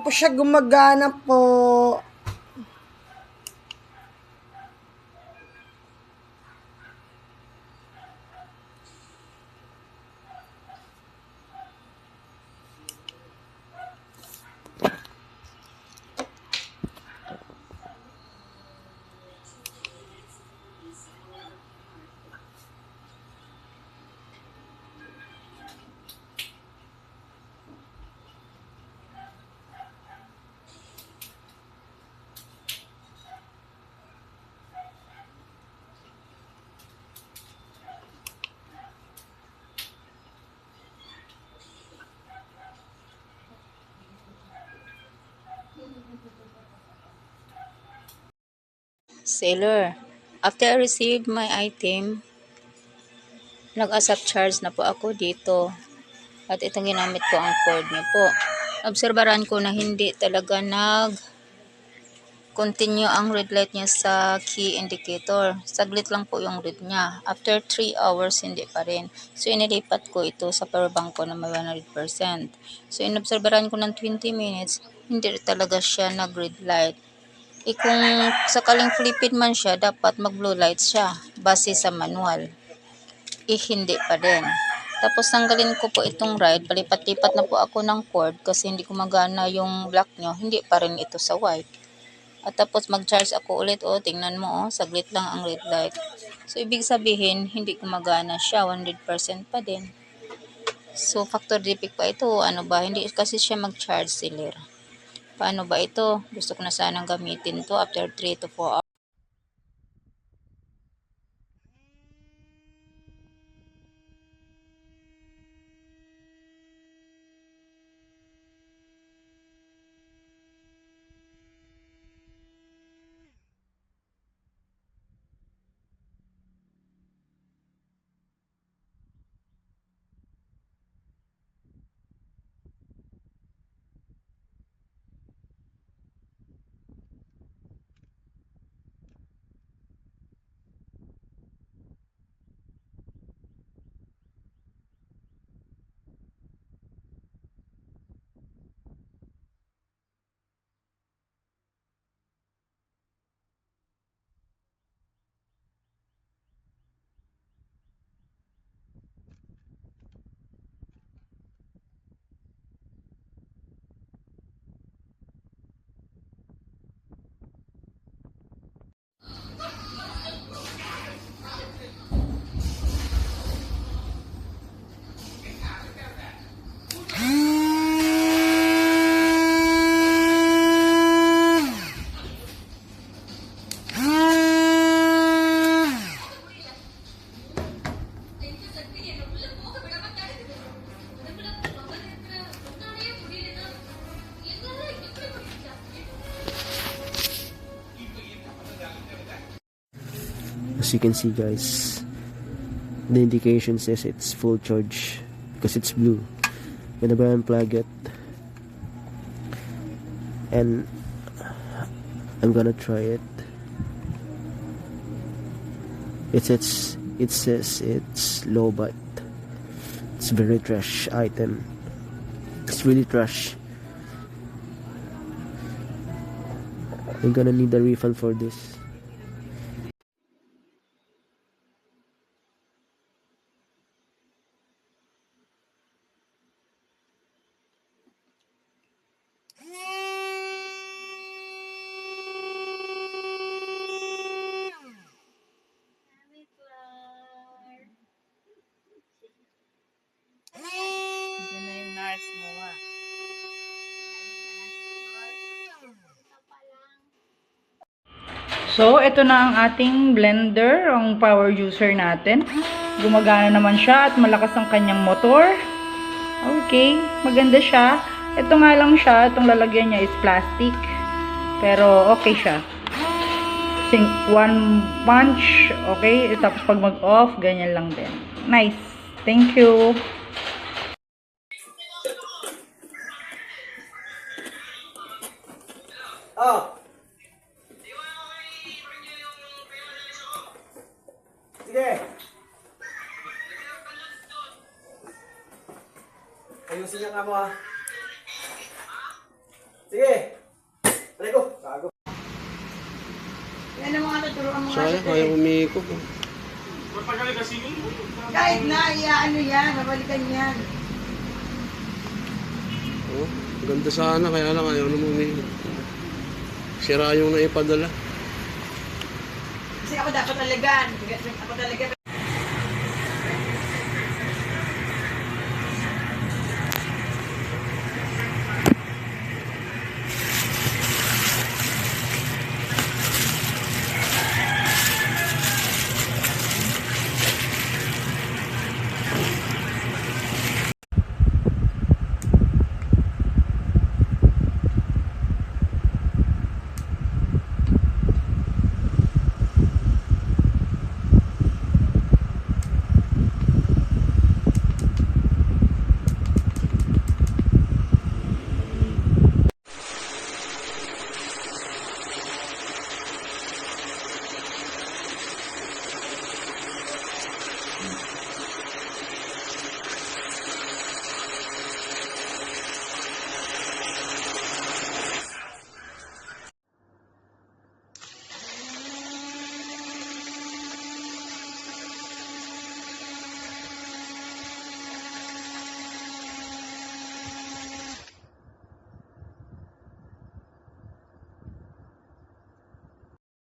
po siya gumagana po. Seller, after I received my item, nag-accept charge na po ako dito. At itong ginamit ko ang code niyo po. Obserbaran ko na hindi talaga continue ang red light niya sa key indicator. Saglit lang po yung red niya. After 3 hours, hindi pa rin. So, inilipat ko ito sa power bank ko na may 100%. So, inobserbaran ko ng 20 minutes, hindi talaga siya nag-red light. Kung sakaling flipid man siya, dapat mag-blue light siya base sa manual. Hindi pa din. Tapos tanggalin ko po itong ride, palipat-lipat na po ako ng cord kasi hindi gumagana yung black nyo, hindi pa rin ito sa white. At tapos mag-charge ako ulit, tingnan mo, saglit lang ang red light. So, ibig sabihin, hindi gumagana siya, 100% pa din. So, factor defect pa ito, ano ba, hindi kasi siya mag-charge seller. Paano ba ito? Gusto ko na sanang gamitin to after 3 to 4 hours. As you can see guys, the indication says it's full charge because it's blue. Whenever I unplug it and I'm gonna try it, it says it's low, but it's very trash item. It's really trash. I'm gonna need a refund for this. Diyan na yung nurse mo, So, ito na ang ating blender, ang power user natin. Gumagana naman siya at malakas ang kanyang motor. Okay, maganda siya. Ito nga lang siya, itong lalagyan niya is plastic. Pero okay siya. One punch, okay. Tapos pag mag-off, ganyan lang din. Nice. Thank you. Oh. Sige. Ayusin niya nga mo. Sige! Aray ko! Gago. Yan ang mga naturuan mo nga Sayang, siya. kaya umikot. Kahit na, ano yan, mabalikan yan. Oh, ganda sana, kaya lang ayaw naman umikot. Sira yung naipadala. Kasi ako dapat talaga. Ako talaga.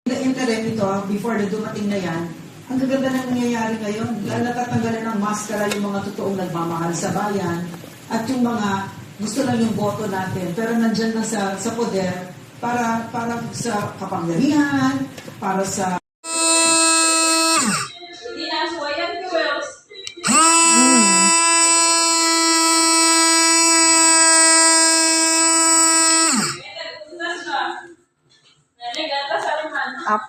The interim ito, before na dumating na yan, ang gaganda na nangyayari ngayon. Natatanggalan ng maskara yung mga totoong nagmamahal sa bayan at yung mga gusto lang yung boto natin pero nandyan na sa poder para sa kapangyarihan, para sa Up.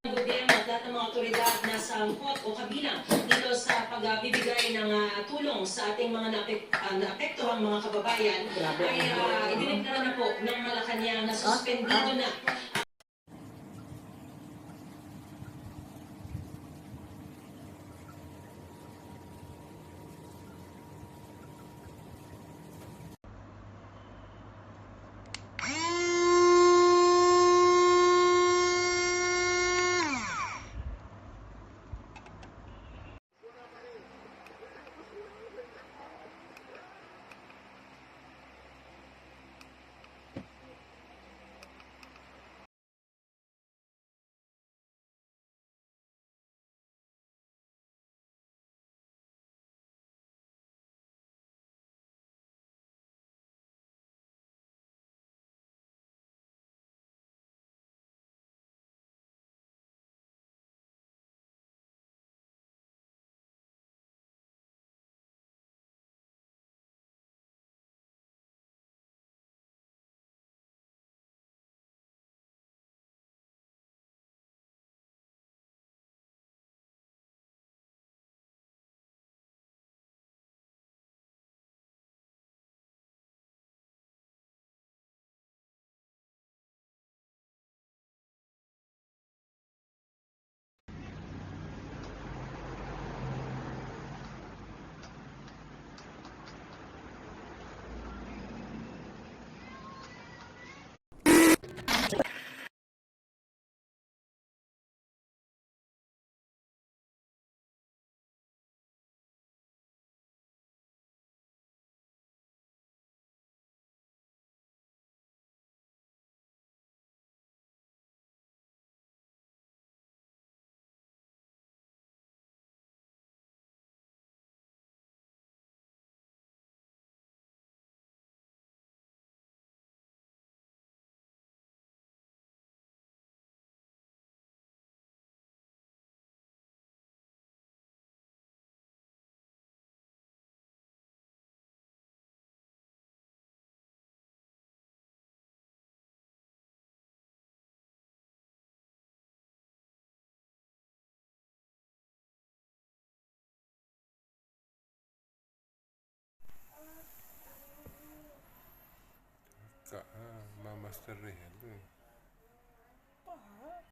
Gobyerno at lahat ng mga otoridad na sangkot o kabilang dito sa pagbibigay ng tulong sa ating mga naapektuhang mga kababayan ay idineklara na po ng Malacanang na suspendido na Mamaster Rehel.